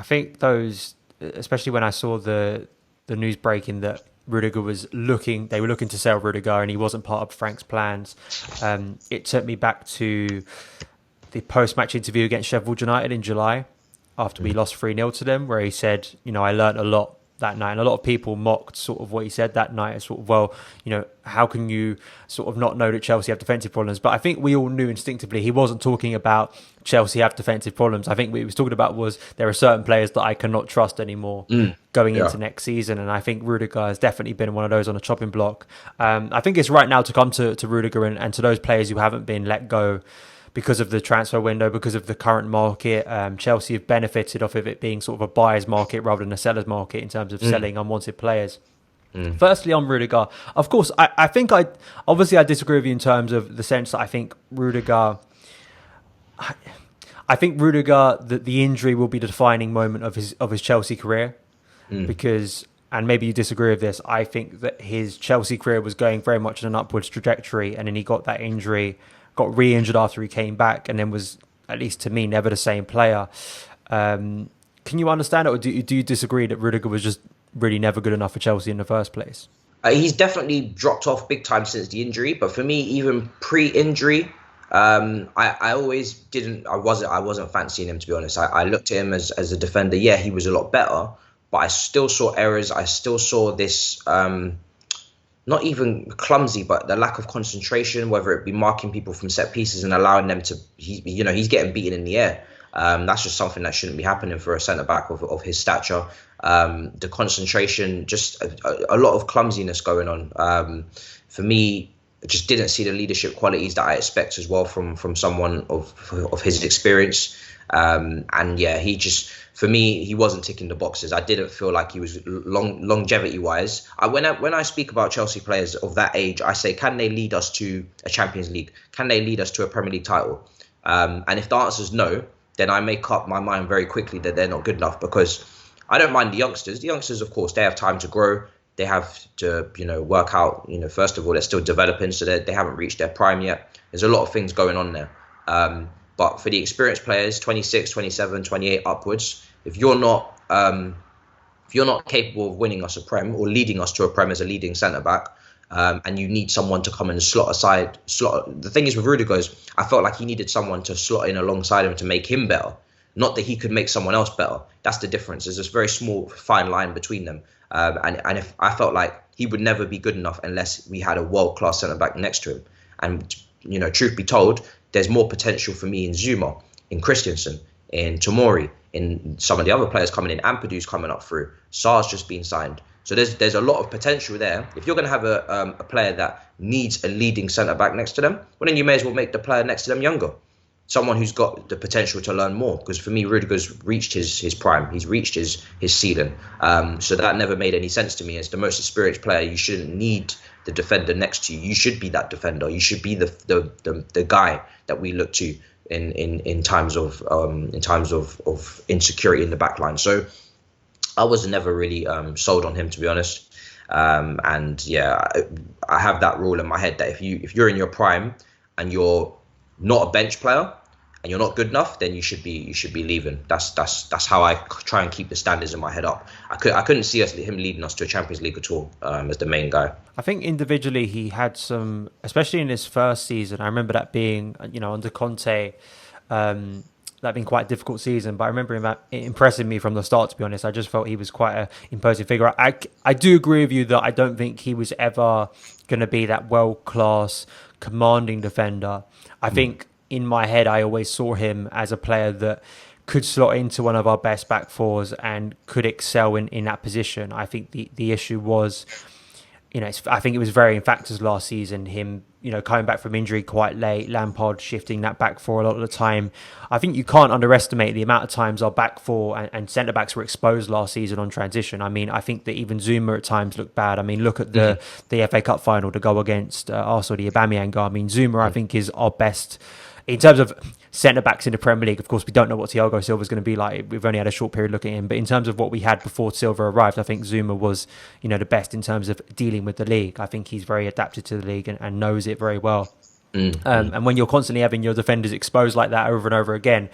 think those, especially when I saw the news breaking that Rudiger they were looking to sell Rudiger and he wasn't part of Frank's plans. It took me back to the post-match interview against Sheffield United in July after we lost 3-0 to them, where he said, I learnt a lot that night. And a lot of people mocked sort of what he said that night as sort of, well, how can you sort of not know that Chelsea have defensive problems? But I think we all knew instinctively he wasn't talking about Chelsea have defensive problems. I think what he was talking about was there are certain players that I cannot trust anymore going into next season. And I think Rudiger has definitely been one of those on a chopping block. I think it's right now to come to Rudiger and to those players who haven't been let go because of the transfer window, because of the current market. Chelsea have benefited off of it being sort of a buyer's market rather than a seller's market in terms of selling unwanted players. Firstly, on Rudiger, of course, I think I disagree with you in terms of the sense that I think Rudiger, the injury will be the defining moment of his Chelsea career, because, and maybe you disagree with this, I think that his Chelsea career was going very much in an upwards trajectory, and then he got that injury, got re-injured after he came back, and then was, at least to me, never the same player. Can you understand it, or do you disagree that Rudiger was just really never good enough for Chelsea in the first place? He's definitely dropped off big time since the injury, but for me, even pre-injury, I wasn't fancying him, to be honest. I looked at him as a defender. Yeah, he was a lot better, but I still saw errors. I still saw this, not even clumsy, but the lack of concentration, whether it be marking people from set pieces and allowing them to, he's getting beaten in the air. That's just something that shouldn't be happening for a centre-back of his stature. The concentration, just a lot of clumsiness going on. For me, I just didn't see the leadership qualities that I expect as well from someone of his experience. And yeah, for me, he wasn't ticking the boxes. I didn't feel like he was longevity-wise. When I speak about Chelsea players of that age, I say, can they lead us to a Champions League? Can they lead us to a Premier League title? And if the answer is no, then I make up my mind very quickly that they're not good enough, because I don't mind the youngsters. The youngsters, of course, they have time to grow. They have to, work out. First of all, they're still developing, so they haven't reached their prime yet. There's a lot of things going on there. But for the experienced players, 26, 27, 28 upwards, if you're not capable of winning us a Prem or leading us to a Prem as a leading centre-back, and you need someone to come and slot. The thing is with Rudiger is I felt like he needed someone to slot in alongside him to make him better. Not that he could make someone else better. That's the difference. There's this very small, fine line between them. And if I felt like he would never be good enough unless we had a world-class centre-back next to him. And, truth be told, there's more potential for me in Zuma, in Christensen, in Tomori, in some of the other players coming in. Ampadu's coming up through. Sarr's just been signed. So there's a lot of potential there. If you're going to have a player that needs a leading centre-back next to them, well, then you may as well make the player next to them younger. Someone who's got the potential to learn more. Because for me, Rudiger's reached his prime. He's reached his ceiling. So that never made any sense to me. As the most experienced player, you shouldn't need the defender next to you. You should be that defender. You should be the guy that we look to in times of insecurity in the back line. So I was never really sold on him, to be honest. And yeah, I have that rule in my head that if you're in your prime and you're not a bench player and you're not good enough, then you should be leaving. That's how I try and keep the standards in my head up. I couldn't see him leading us to a Champions League at all as the main guy. I think individually he had some, especially in his first season. I remember that being, under Conte, that being quite a difficult season. But I remember him impressing me from the start. To be honest, I just felt he was quite an imposing figure. I do agree with you that I don't think he was ever going to be that world-class commanding defender. I think in my head, I always saw him as a player that could slot into one of our best back fours and could excel in that position. I think the issue was, I think it was varying factors last season. Him, coming back from injury quite late, Lampard shifting that back four a lot of the time. I think you can't underestimate the amount of times our back four and centre backs were exposed last season on transition. I mean, I think that even Zuma at times looked bad. I mean, look at the FA Cup final to go against Arsenal, the Aubameyang goal. I mean, Zuma, I think, is our best in terms of centre-backs in the Premier League. Of course, we don't know what Thiago Silva's going to be like. We've only had a short period looking at him. But in terms of what we had before Silva arrived, I think Zuma was, the best in terms of dealing with the league. I think he's very adapted to the league and knows it very well. And when you're constantly having your defenders exposed like that over and over again,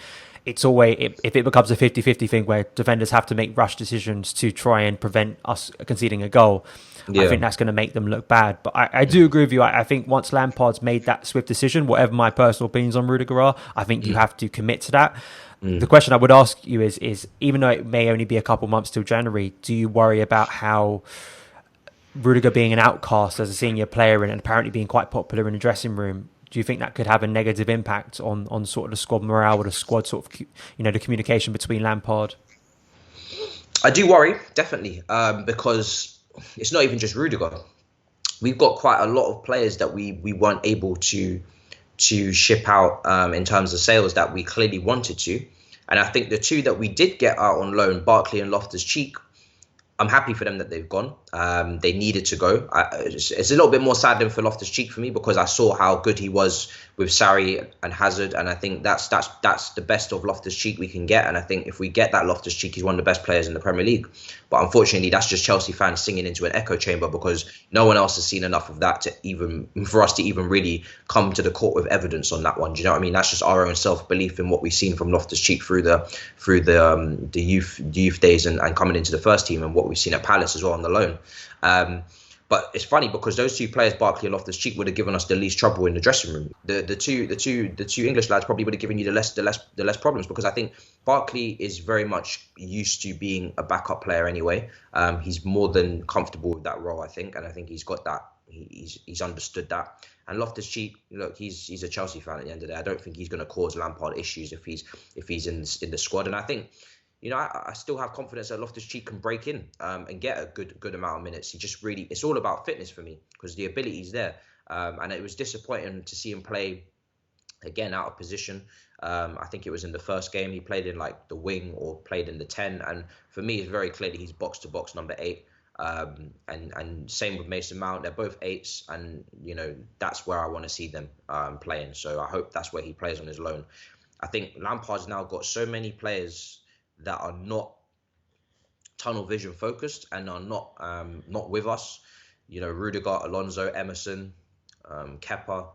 it's always, if it becomes a 50-50 thing where defenders have to make rush decisions to try and prevent us conceding a goal, I think that's going to make them look bad. But I do agree with you. I think once Lampard's made that swift decision, whatever my personal opinions on Rudiger are, I think you have to commit to that. The question I would ask you is even though it may only be a couple months till January, do you worry about how Rudiger being an outcast as a senior player and apparently being quite popular in the dressing room, do you think that could have a negative impact on sort of the squad morale or the squad sort of, the communication between Lampard? I do worry, definitely, because it's not even just Rudiger. We've got quite a lot of players that we weren't able to ship out in terms of sales that we clearly wanted to. And I think the two that we did get out on loan, Barkley and Loftus-Cheek, I'm happy for them that they've gone. They needed to go. It's a little bit more sad for Loftus-Cheek for me because I saw how good he was with Sarri and Hazard, and I think that's the best of Loftus-Cheek we can get. And I think if we get that Loftus-Cheek, he's one of the best players in the Premier League. But unfortunately, that's just Chelsea fans singing into an echo chamber because no one else has seen enough of that for us to even really come to the court with evidence on that one. Do you know what I mean? That's just our own self-belief in what we've seen from Loftus-Cheek through the youth days and coming into the first team, and what we've seen at Palace as well on the loan. But it's funny because those two players, Barkley and Loftus-Cheek, would have given us the least trouble in the dressing room. The two English lads probably would have given you the less problems, because I think Barkley is very much used to being a backup player anyway. He's more than comfortable with that role, I think, and I think he's got that. He's understood that. And Loftus-Cheek, look, he's a Chelsea fan at the end of the day. I don't think he's going to cause Lampard issues if he's in the squad. And I think, I still have confidence that Loftus-Cheek can break in and get a good amount of minutes. It's all about fitness for me because the ability's there. And it was disappointing to see him play again out of position. I think it was in the first game he played in like the wing or played in the 10. And for me, it's very clear that he's box to box number 8. And same with Mason Mount. They're both 8s, and that's where I want to see them playing. So I hope that's where he plays on his loan. I think Lampard's now got so many players that are not tunnel vision focused and are not with us. Rudiger, Alonso, Emerson, Kepa.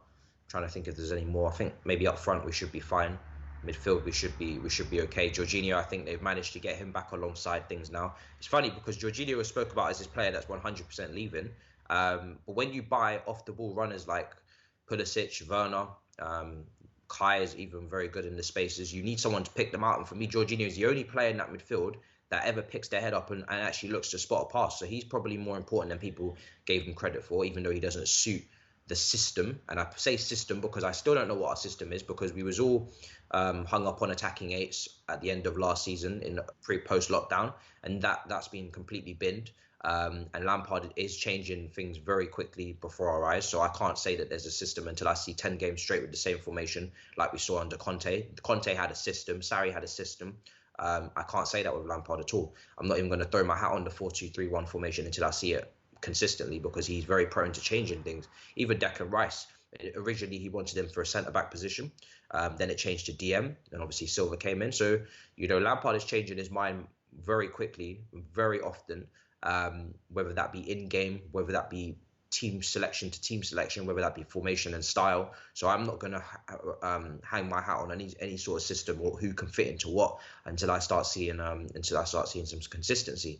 Trying to think if there's any more. I think maybe up front we should be fine. Midfield we should be okay. Jorginho, I think they've managed to get him back alongside things now. It's funny because Jorginho was spoke about as this player that's 100% leaving. But when you buy off the ball runners like Pulisic, Werner, Kai is even very good in the spaces, you need someone to pick them out. And for me, Jorginho is the only player in that midfield that ever picks their head up and actually looks to spot a pass. So he's probably more important than people gave him credit for, even though he doesn't suit the system. And I say system because I still don't know what our system is, because we was all hung up on attacking 8s at the end of last season in post lockdown, and that's been completely binned. And Lampard is changing things very quickly before our eyes. So I can't say that there's a system until I see 10 games straight with the same formation like we saw under Conte. Conte had a system, Sarri had a system. I can't say that with Lampard at all. I'm not even going to throw my hat on the 4-2-3-1 formation until I see it consistently, because he's very prone to changing things. Even Declan Rice, originally he wanted him for a centre-back position. Then it changed to DM, and obviously Silva came in. So, Lampard is changing his mind very quickly, very often. Whether that be in-game, whether that be team selection to team selection, whether that be formation and style. So I'm not going to hang my hat on any sort of system or who can fit into what until I start seeing some consistency.